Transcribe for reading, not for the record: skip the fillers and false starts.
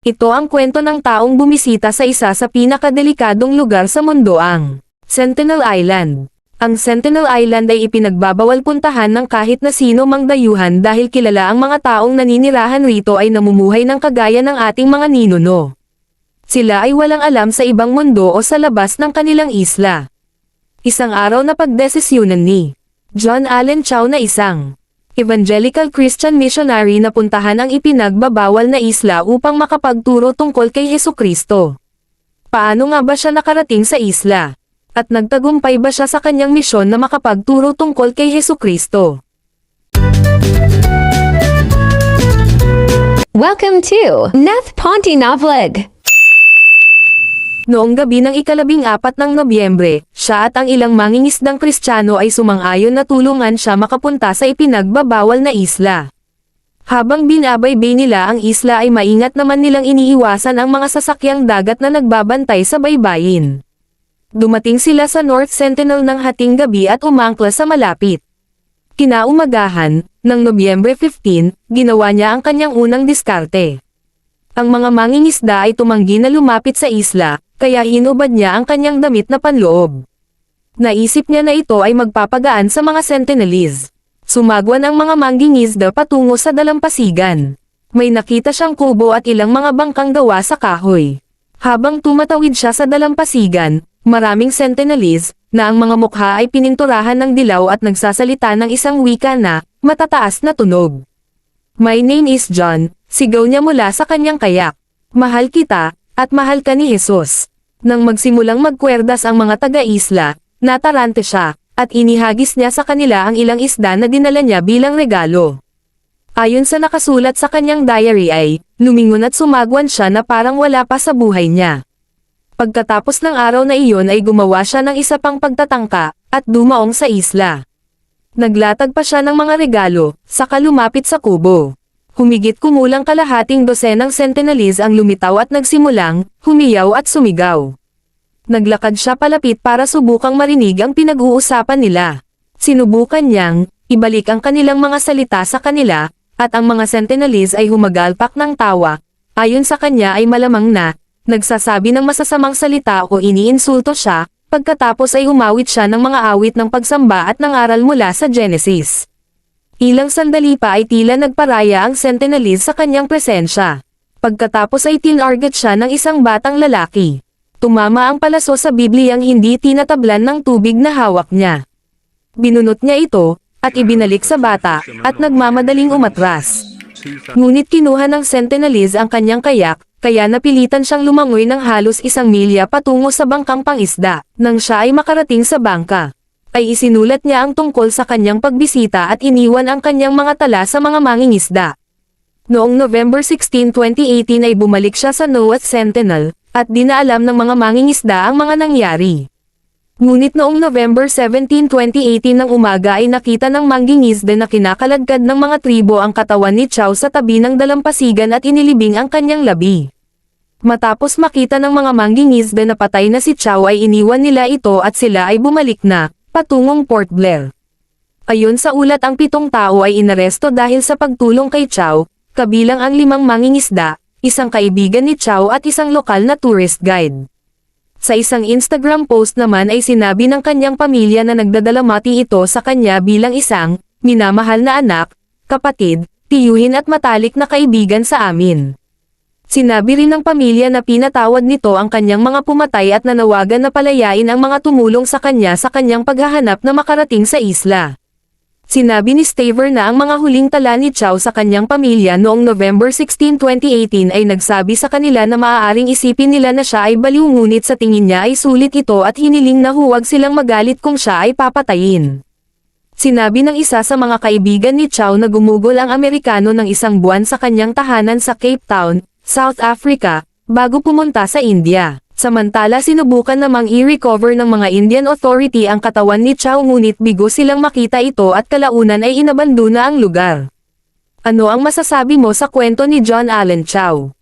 Ito ang kwento ng taong bumisita sa isa sa pinakadelikadong lugar sa mundo, ang Sentinel Island. Ang Sentinel Island ay ipinagbabawal puntahan ng kahit na sino mang dayuhan dahil kilala ang mga taong naninirahan rito ay namumuhay ng kagaya ng ating mga ninuno. Sila ay walang alam sa ibang mundo o sa labas ng kanilang isla. Isang araw na pagdesisyonan ni John Allen Chau na isang evangelical Christian missionary na puntahan ang ipinagbabawal na isla upang makapagturo tungkol kay Hesukristo. Paano nga ba siya nakarating sa isla? At nagtagumpay ba siya sa kanyang misyon na makapagturo tungkol kay Hesukristo? Welcome to Neth Pontina Vlog. Noong gabi ng ika-14 ng Nobyembre, siya at ang ilang mangingisdang Kristiyano ay sumang-ayon na tulungan siya makapunta sa ipinagbabawal na isla. Habang binabaybay nila ang isla ay maingat naman nilang iniiwasan ang mga sasakyang dagat na nagbabantay sa baybayin. Dumating sila sa North Sentinel ng hating gabi at umangkla sa malapit. Kinaumagahan, ng Nobyembre 15, ginawa niya ang kanyang unang diskarte. Ang mga mangingisda ay tumanggi na lumapit sa isla, kaya hinubad niya ang kanyang damit na panloob. Naisip niya na ito ay magpapagaan sa mga Sentinelese. Sumagwan ang mga mangingisda patungo sa dalampasigan. May nakita siyang kubo at ilang mga bangkang gawa sa kahoy. Habang tumatawid siya sa dalampasigan, maraming Sentinelese, na ang mga mukha ay pininturahan ng dilaw at nagsasalita ng isang wika na matataas na tunog. "My name is John," sigaw niya mula sa kanyang kayak. "Mahal kita, at mahal ka ni Jesus." Nang magsimulang magkwerdas ang mga taga-isla, natarante siya, at inihagis niya sa kanila ang ilang isda na dinala niya bilang regalo. Ayon sa nakasulat sa kanyang diary ay, lumingon at sumagwan siya na parang wala pa sa buhay niya. Pagkatapos ng araw na iyon ay gumawa siya ng isa pang pagtatangka, at dumaong sa isla. Naglatag pa siya ng mga regalo, saka lumapit sa kubo. Humigit kumulang kalahating dosenang Sentinelese ang lumitaw at nagsimulang humiyaw at sumigaw. Naglakad siya palapit para subukang marinig ang pinag-uusapan nila. Sinubukan niyang ibalik ang kanilang mga salita sa kanila, at ang mga Sentinelese ay humagalpak ng tawa. Ayon sa kanya ay malamang na nagsasabi ng masasamang salita o iniinsulto siya, pagkatapos ay umawit siya ng mga awit ng pagsamba at ng aral mula sa Genesis. Ilang sandali pa ay tila nagparaya ang Sentinelese sa kanyang presensya. Pagkatapos ay tinarget siya ng isang batang lalaki. Tumama ang palaso sa Bibliyang hindi tinatablan ng tubig na hawak niya. Binunot niya ito, at ibinalik sa bata, at nagmamadaling umatras. Ngunit kinuha ng Sentinelese ang kanyang kayak, kaya napilitan siyang lumangoy ng halos 1 milya patungo sa bangkang pangisda. Nang siya ay makarating sa bangka, ay isinulat niya ang tungkol sa kanyang pagbisita at iniwan ang kanyang mga tala sa mga mangingisda. Noong November 16, 2018 ay bumalik siya sa North Sentinel, at dinaalam ng mga mangingisda ang mga nangyari. Ngunit noong November 17, 2018 ng umaga ay nakita ng mangingisda na kinakaladkad ng mga tribo ang katawan ni Chau sa tabi ng dalampasigan at inilibing ang kanyang labi. Matapos makita ng mga mangingisda na patay na si Chau ay iniwan nila ito at sila ay bumalik na patungong Port Blair. Ayon sa ulat ang 7 tao ay inaresto dahil sa pagtulong kay Chau, kabilang ang 5 mangingisda, isang kaibigan ni Chau at isang lokal na tourist guide. Sa isang Instagram post naman ay sinabi ng kanyang pamilya na nagdadalamati ito sa kanya bilang isang minamahal na anak, kapatid, tiyuhin at matalik na kaibigan sa amin. Sinabi rin ng pamilya na pinatawad nito ang kanyang mga pumatay at nanawagan na palayain ang mga tumulong sa kanyang paghahanap na makarating sa isla. Sinabi ni Staver na ang mga huling tala ni Chau sa kanyang pamilya noong November 16, 2018 ay nagsabi sa kanila na maaaring isipin nila na siya ay baliw ngunit sa tingin niya ay sulit ito at hiniling na huwag silang magalit kung siya ay papatayin. Sinabi ng isa sa mga kaibigan ni Chau na gumugol ang Amerikano ng 1 buwan sa kanyang tahanan sa Cape Town, South Africa, bago pumunta sa India. Samantala sinubukan namang i-recover ng mga Indian Authority ang katawan ni Chau ngunit bigo silang makita ito at kalaunan ay inabandona ang lugar. Ano ang masasabi mo sa kwento ni John Allen Chau?